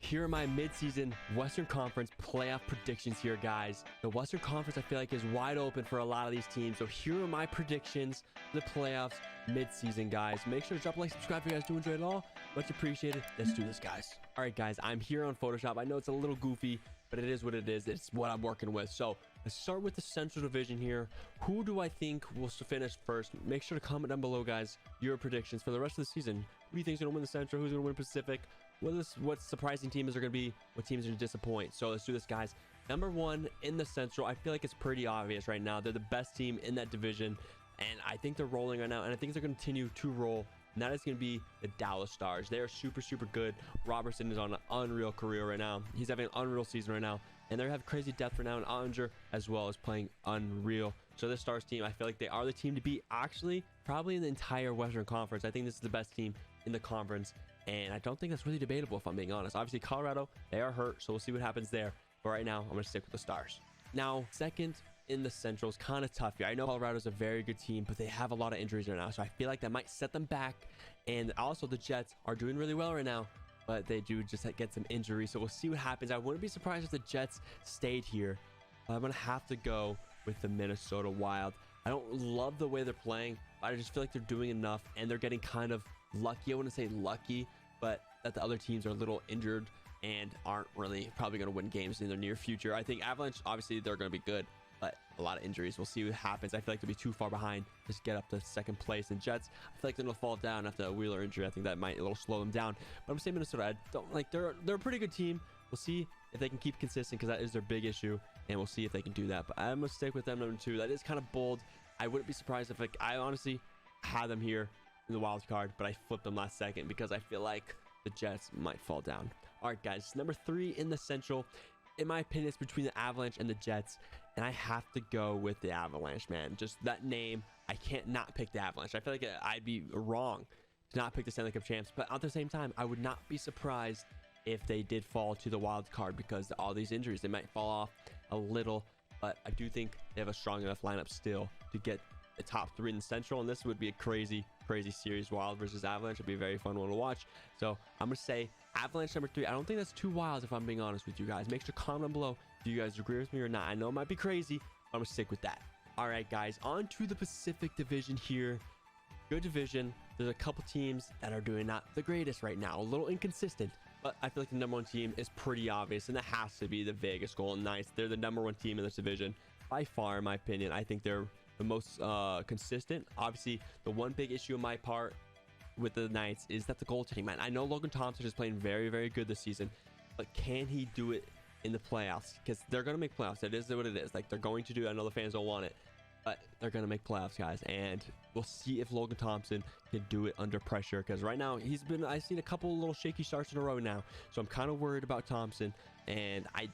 Here are my midseason Western Conference playoff predictions here, guys. The Western Conference, I feel like, is wide open for a lot of these teams. So here are my predictions for the playoffs midseason, guys. Make sure to drop a like, subscribe if you guys do enjoy it all. Much appreciated. Let's do this, guys. All right, guys, I'm here on Photoshop. I know it's a little goofy, but it is what it is. It's what I'm working with. So let's start with the Central Division here. Who do I think will finish first? Make sure to comment down below, guys, your predictions for the rest of the season. Who do you think is going to win the Central? Who's going to win Pacific? What surprising teams are going to be? What teams are going to disappoint? So let's do this, guys. Number one in the Central, I feel like it's pretty obvious right now. They're the best team in that division, and I think they're rolling right now, and I think they're going to continue to roll. And that is going to be the Dallas Stars. They are super, super good. Robertson is on an unreal career right now. He's having an unreal season right now. And they have crazy depth right now. And Ottinger as well is playing unreal. So this Stars team, I feel like they are the team to beat, actually, probably in the entire Western Conference. I think this is the best team in the conference. And I don't think that's really debatable, if I'm being honest. Obviously, Colorado, they are hurt. So we'll see what happens there. But right now, I'm going to stick with the Stars. Now, second in the Central is kind of tough here. I know Colorado's a very good team, but they have a lot of injuries right now, so I feel like that might set them back. And also the Jets are doing really well right now, but they do just get some injuries, so we'll see what happens. I wouldn't be surprised if the Jets stayed here. I'm gonna have to go with the Minnesota Wild. I don't love the way they're playing, but I just feel like they're doing enough, and they're getting kind of lucky. I wouldn't say lucky, but that the other teams are a little injured and aren't really probably going to win games in the near future. I think Avalanche, obviously they're going to be good, but a lot of injuries. We'll see what happens. I feel like they'll be too far behind just get up to second place. And Jets, I feel like they're going to fall down after a Wheeler injury. I think that might a little slow them down. But I'm saying Minnesota, I don't like, they're a pretty good team. We'll see if they can keep consistent, because that is their big issue, and we'll see if they can do that. But I'm going to stick with them number two. That is kind of bold. I wouldn't be surprised if, like, I honestly had them here in the wild card, but I flipped them last second because I feel like the Jets might fall down. All right, guys, number three in the Central. In my opinion, it's between the Avalanche and the Jets, and I have to go with the Avalanche, man. Just that name, I can't not pick the Avalanche. I feel like I'd be wrong to not pick the Stanley Cup champs, but at the same time, I would not be surprised if they did fall to the wild card, because all these injuries, they might fall off a little, but I do think they have a strong enough lineup still to get the top three in the Central, and this would be a crazy series. Wild versus Avalanche would be a very fun one to watch. So I'm gonna say Avalanche number three. I don't think that's too wild, if I'm being honest with you guys. Make sure to comment down below if you guys agree with me or not. I know it might be crazy, but I'm gonna stick with that. All right, guys, on to the Pacific Division here. Good division. There's a couple teams that are doing not the greatest right now, a little inconsistent, but I feel like the number one team is pretty obvious, and that has to be the Vegas Golden Knights. They're the number one team in this division by far, in my opinion. I think they're the most consistent. Obviously, the one big issue on my part with the Knights is that the goaltending, man. I know Logan Thompson is playing very, very good this season, but can he do it in the playoffs? Because they're going to make playoffs. It is what it is. Like, they're going to do it. I know the fans don't want it, but they're going to make playoffs, guys. And we'll see if Logan Thompson can do it under pressure, because right now I've seen a couple of little shaky starts in a row now. So I'm kind of worried about Thompson, and I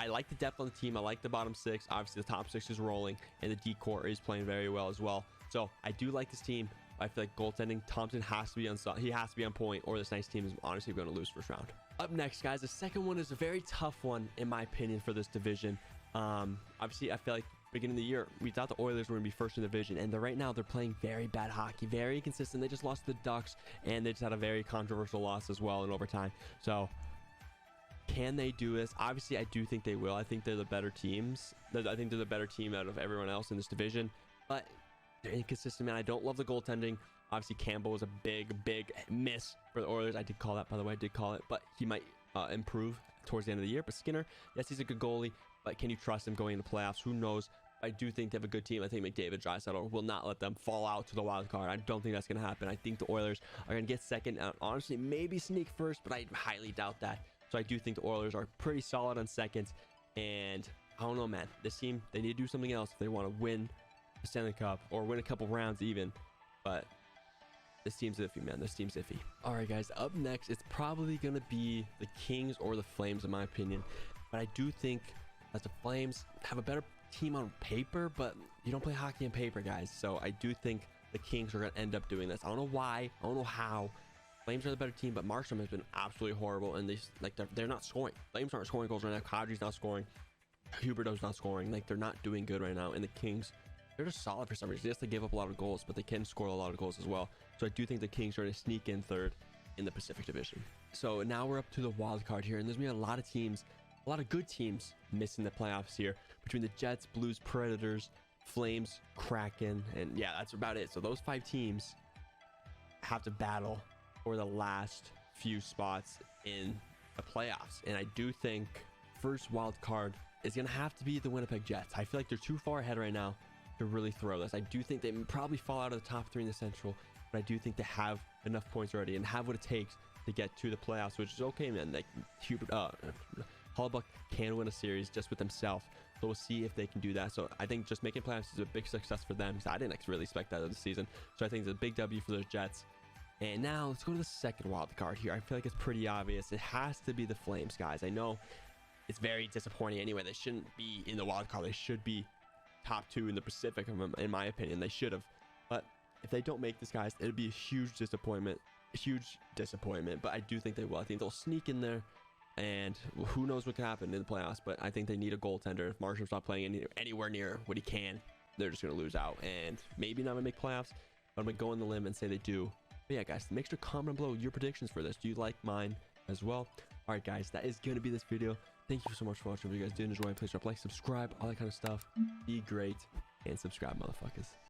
like the depth on the team. I like the bottom six. Obviously, the top six is rolling, and the D-core is playing very well as well. So I do like this team. I feel like goaltending, Thompson has to be on point, or this nice team is honestly going to lose first round. Up next, guys, the second one is a very tough one, in my opinion, for this division. Obviously, I feel like beginning of the year, we thought the Oilers were going to be first in the division, and right now they're playing very bad hockey, very inconsistent. They just lost to the Ducks, and they just had a very controversial loss as well in overtime. So can they do this? Obviously, I do think they will. I think they're the better teams. I think they're the better team out of everyone else in this division, but they're inconsistent, man. I don't love the goaltending. Obviously, Campbell was a big miss for the Oilers. I did call that, by the way. I did call it, but he might improve towards the end of the year. But Skinner, yes, he's a good goalie, but can you trust him going into playoffs? Who knows? I do think they have a good team. I think McDavid, Draisaitl will not let them fall out to the wild card. I don't think that's going to happen. I think the Oilers are going to get second. Honestly, maybe sneak first, but I highly doubt that. So I do think the Oilers are pretty solid on second. And I don't know, man. This team, they need to do something else if they want to win the Stanley Cup or win a couple rounds even. But this team's iffy, man. This team's iffy. All right, guys. Up next, it's probably going to be the Kings or the Flames, in my opinion. But I do think that the Flames have a better team on paper, but you don't play hockey on paper, guys. So I do think the Kings are going to end up doing this. I don't know why. I don't know how. Flames are the better team, but Markstrom has been absolutely horrible, and they're not scoring. Flames aren't scoring goals right now. Kadri's not scoring. Huberdeau's not scoring. Like, they're not doing good right now. And the Kings, they're just solid for some reason. Yes, they give up a lot of goals, but they can score a lot of goals as well. So I do think the Kings are going to sneak in third. in the Pacific Division. So now we're up to the wild card here, and there's gonna be a lot of teams, a lot of good teams missing the playoffs here between the Jets, Blues, Predators, Flames, Kraken, and yeah, that's about it. So those 5 teams have to battle for the last few spots in the playoffs. And I do think first wild card is gonna have to be the Winnipeg Jets. I feel like they're too far ahead right now to really throw this. I do think they probably fall out of the top 3 in the Central, but I do think they have enough points already and have what it takes to get to the playoffs, which is okay, man. Like Hallbuck can win a series just with himself, so we'll see if they can do that. So I think just making playoffs is a big success for them, because I didn't really expect that of the season. So I think it's a big W for those Jets. And now let's go to the second wild card here. I feel like it's pretty obvious. It has to be the Flames, guys. I know it's very disappointing anyway. They shouldn't be in the wild card. They should be top 2 in the Pacific, in my opinion. They should have. But if they don't make this, guys, it'd be a huge disappointment. But I do think they will. I think they'll sneak in there, and who knows what can happen in the playoffs. But I think they need a goaltender. If Markstrom's not playing anywhere near what he can, they're just going to lose out and maybe not going to make playoffs. But I'm going to go on the limb and say they do. But yeah, guys, make sure to comment below your predictions for this. Do you like mine as well? All right, guys, that is going to be this video. Thank you so much for watching. If you guys did enjoy, please drop a like, subscribe, all that kind of stuff. Be great and subscribe, motherfuckers.